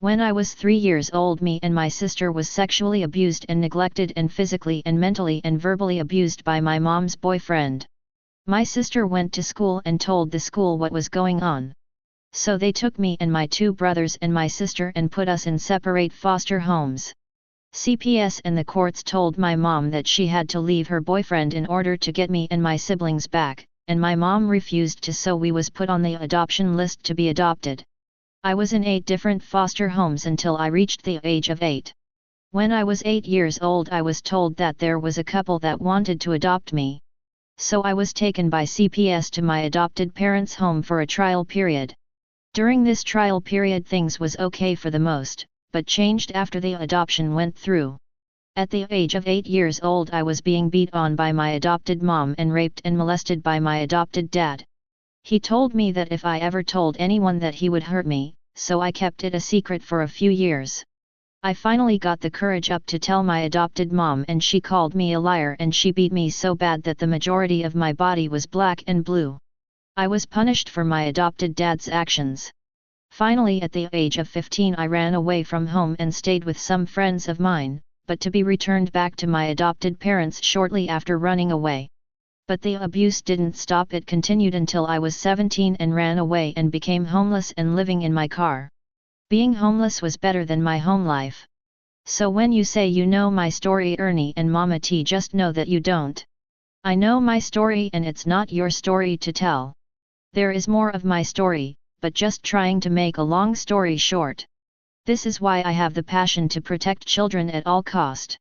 When I was 3 years old, me and my sister was sexually abused and neglected and physically and mentally and verbally abused by my mom's boyfriend. My sister went to school and told the school what was going on. So they took me and my 2 brothers and my sister and put us in separate foster homes. CPS and the courts told my mom that she had to leave her boyfriend in order to get me and my siblings back, and my mom refused to, so we was put on the adoption list to be adopted. I was in 8 different foster homes until I reached the age of 8. When I was 8 years old, I was told that there was a couple that wanted to adopt me. So I was taken by CPS to my adopted parents' home for a trial period. During this trial period things was okay for the most, but changed after the adoption went through. At the age of 8 years old, I was being beat on by my adopted mom and raped and molested by my adopted dad. He told me that if I ever told anyone that he would hurt me, so I kept it a secret for a few years. I finally got the courage up to tell my adopted mom, and she called me a liar, and she beat me so bad that the majority of my body was black and blue. I was punished for my adopted dad's actions. Finally, at the age of 15, I ran away from home and stayed with some friends of mine, but to be returned back to my adopted parents shortly after running away. But the abuse didn't stop, it continued until I was 17 and ran away and became homeless and living in my car. Being homeless was better than my home life. So when you say you know my story, Ernie and Mama T, just know that you don't. I know my story and it's not your story to tell. There is more of my story, but just trying to make a long story short. This is why I have the passion to protect children at all cost.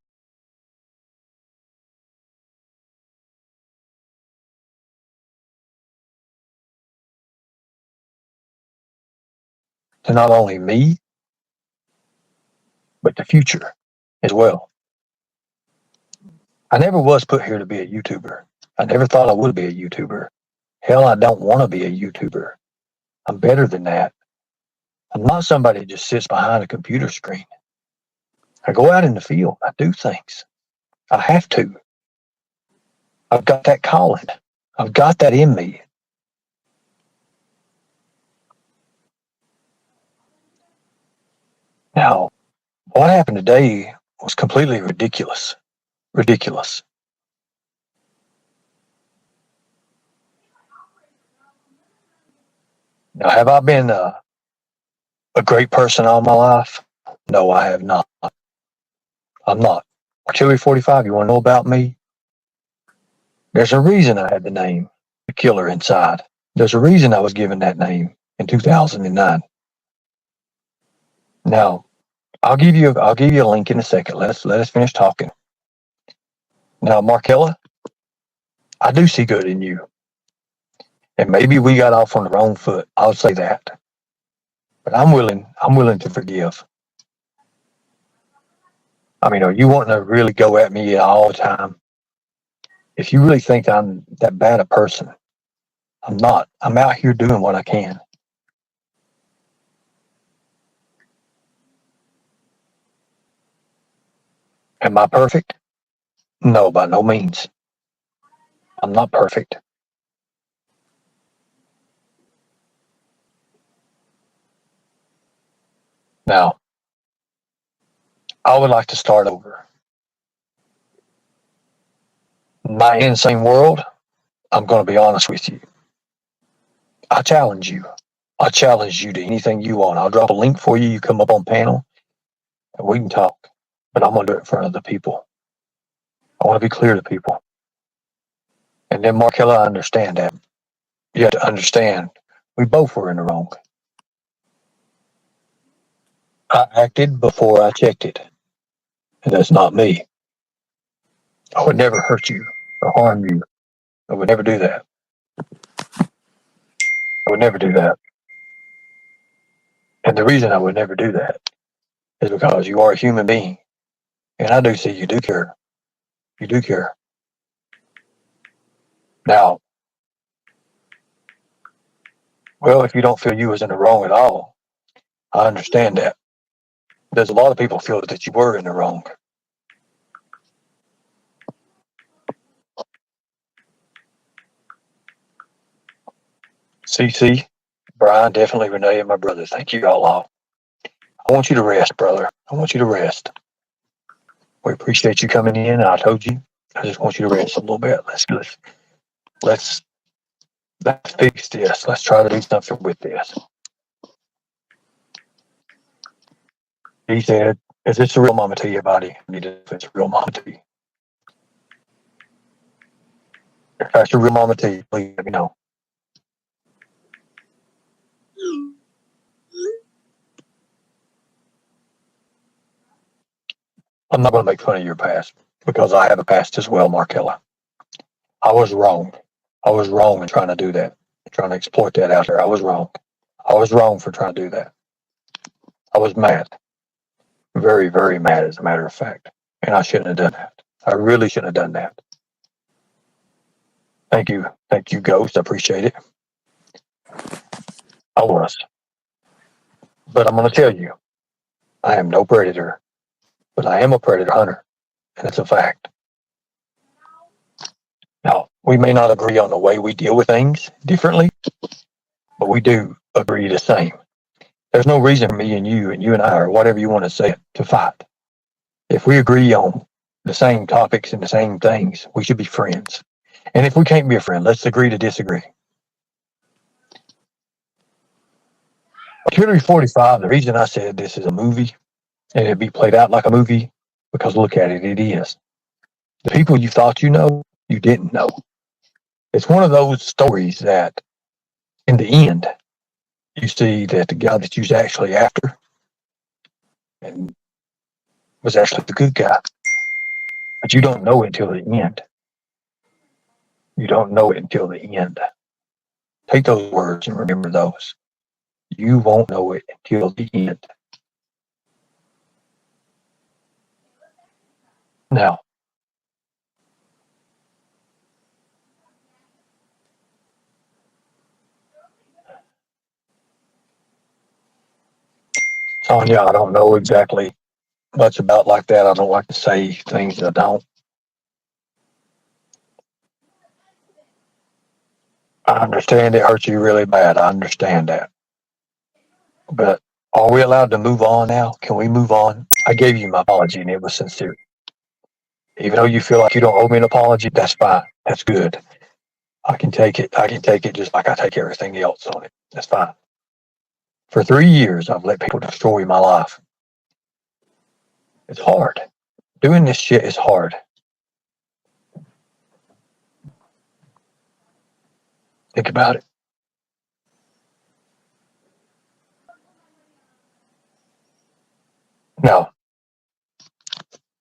To not only me, but the future as well. I never was put here to be a YouTuber. I never thought I would be a YouTuber. Hell, I don't want to be a YouTuber. I'm better than that. I'm not somebody that just sits behind a computer screen. I go out in the field. I do things. I have to. I've got that calling. I've got that in me. Now, what happened today was completely ridiculous. Ridiculous. Now, have I been a great person all my life? No, I have not. I'm not. Artillery 45, you want to know about me? There's a reason I had the name, The Killer, inside. There's a reason I was given that name in 2009. Now, I'll give you a link in a second. Let us finish talking. Now, Markella, I do see good in you. And maybe we got off on the wrong foot. I'll say that. But I'm willing to forgive. I mean, are you wanting to really go at me all the time? If you really think I'm that bad a person, I'm not. I'm out here doing what I can. Am I perfect? No, by no means. I'm not perfect. Now, I would like to start over. My insane world, I'm going to be honest with you. I challenge you. I challenge you to anything you want. I'll drop a link for you. You come up on panel and we can talk. But I'm going to do it in front of the people. I want to be clear to people. And then, Markella, I understand that. You have to understand, we both were in the wrong. I acted before I checked it. And that's not me. I would never hurt you or harm you. I would never do that. I would never do that. And the reason I would never do that is because you are a human being. And I do see you do care. You do care. Now, well, if you don't feel you was in the wrong at all, I understand that. There's a lot of people feel that you were in the wrong. CC, Brian, definitely Renee, and my brother. Thank you all. I want you to rest, brother. I want you to rest. We appreciate you coming in. I told you, I just want you to rest a little bit. Let's fix this. Let's try to do something with this. He said, "Is this a real mama to you, buddy? I need to know if it's a real mama to you. If that's a real mama to you, please let me know." I'm not going to make fun of your past because I have a past as well, Markella. I was wrong. I was wrong in trying to do that, trying to exploit that out there. I was wrong. I was wrong for trying to do that. I was mad. Very, very mad, as a matter of fact. And I shouldn't have done that. I really shouldn't have done that. Thank you. Thank you, Ghost. I appreciate it. I was. But I'm going to tell you, I am no predator, but I am a predator hunter. And it's a fact. Now, we may not agree on the way we deal with things differently, but we do agree the same. There's no reason for me and you and I, or whatever you want to say, to fight. If we agree on the same topics and the same things, we should be friends. And if we can't be a friend, let's agree to disagree. MOKERY 45, the reason I said this is a movie, and it'd be played out like a movie, because look at it, it is. The people you thought you know, you didn't know. It's one of those stories that, in the end, you see that the guy that you was actually after and was actually the good guy. But you don't know it until the end. You don't know it until the end. Take those words and remember those. You won't know it until the end. Now, Sonia, I don't know exactly much about like that. I don't like to say things that I don't. I understand it hurts you really bad. I understand that. But are we allowed to move on now? Can we move on? I gave you my apology and it was sincere. Even though you feel like you don't owe me an apology, that's fine. That's good. I can take it. I can take it just like I take everything else on it. That's fine. For 3 years, I've let people destroy my life. It's hard. Doing this shit is hard. Think about it. Now,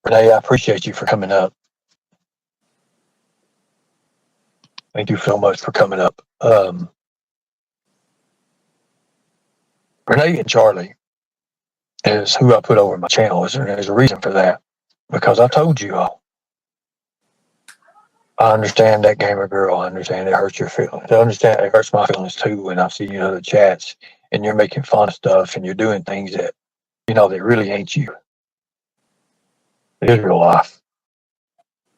Renee, I appreciate you for coming up. Thank you so much for coming up. Renee and Charlie is who I put over my channel. There's a reason for that. Because I told you all. I understand that, gamer girl. I understand it hurts your feelings. I understand it hurts my feelings too when I see you know the chats and you're making fun of stuff and you're doing things that that really ain't you. It is real life.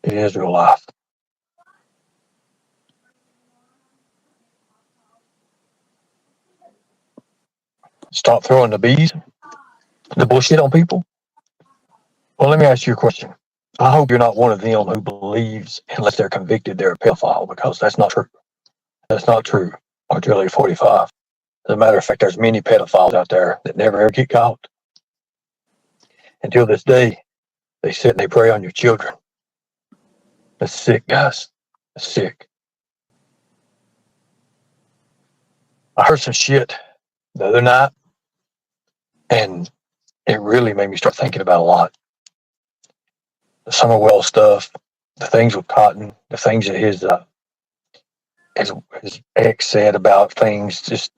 It is real life. Stop throwing the bullshit on people. Well, let me ask you a question. I hope you're not one of them who believes unless they're convicted they're a pedophile, because that's not true. That's not true. MOKERY 45. As a matter of fact, there's many pedophiles out there that never ever get caught. Until this day, they sit and they prey on your children. That's sick, guys. That's sick. I heard some shit the other night, and it really made me start thinking about a lot. The Summerwell stuff, the things with Cotton, the things that his ex said about things, just,